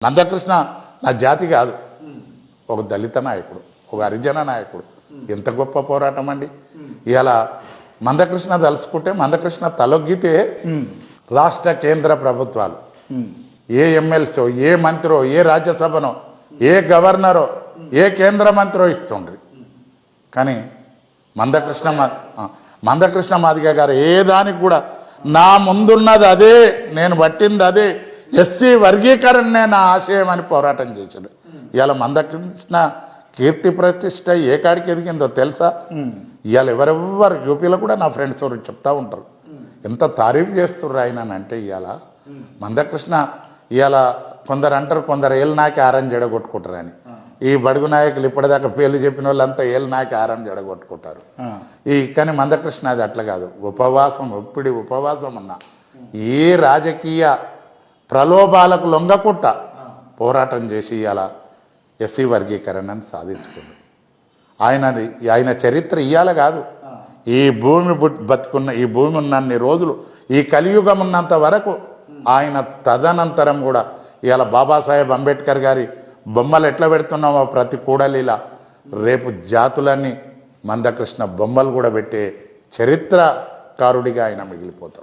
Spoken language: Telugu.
నందకృష్ణ నా జాతి కాదు, ఒక దళిత నాయకుడు, ఒక హరిజన నాయకుడు. ఎంత గొప్ప పోరాటం అండి. ఇలా మందకృష్ణ తలుసుకుంటే, మందకృష్ణ తలొగ్గితే రాష్ట్ర కేంద్ర ప్రభుత్వాలు, ఏ ఎమ్మెల్సీ, ఏ మంత్రో, ఏ రాజ్యసభనో, ఏ గవర్నరో, ఏ కేంద్ర మంత్రో ఇస్తుండ్రి. కానీ మందకృష్ణ మాదిగ గారు ఏ దానికి కూడా నా ముందున్నది అదే, నేను పట్టింది అదే, ఎస్సీ వర్గీకరణనే నా ఆశయం అని పోరాటం చేశాడు. ఇవాళ మందకృష్ణ కీర్తి ప్రతిష్ట ఏ కాడికి ఎదిగిందో తెలుసా? ఇవాళ ఎవరెవరు యూపీలో కూడా నా ఫ్రెండ్స్ ఎవరు చెప్తా ఉంటారు, ఎంత తారీఫ్ చేస్తుర్రు ఆయన అంటే. ఇవాళ మందకృష్ణ ఇవాళ కొందరు అంటారు, కొందరు ఏళ్ళు నాకే ఆరం జడగొట్టుకుంటారని. ఈ బడుగు నాయకులు ఇప్పటిదాకా పేర్లు చెప్పిన వాళ్ళంతా ఏళ్ళు నాకే ఆరం జడగొట్టుకుంటారు. కానీ మందకృష్ణ అది అట్లా కాదు. ఉపవాసం, ఒప్పిడి ఉపవాసం ఉన్నా ఏ రాజకీయ ప్రలోభాలకు లొంగకుట్ట పోరాటం చేసి ఇవాళ ఎస్సీ వర్గీకరణను సాధించుకుంది. ఆయన చరిత్ర ఇవాళ కాదు, ఈ భూమి బతుకున్న, ఈ భూమి ఉన్నన్ని రోజులు, ఈ కలియుగం ఉన్నంత వరకు ఆయన తదనంతరం కూడా ఇవాళ బాబాసాహెబ్ అంబేద్కర్ గారి బొమ్మలు ఎట్లా పెడుతున్నామో ప్రతి కూడలిలా రేపు జాతులన్నీ మందకృష్ణ బొమ్మలు కూడా పెట్టే చరిత్రకారుడిగా ఆయన మిగిలిపోతాడు.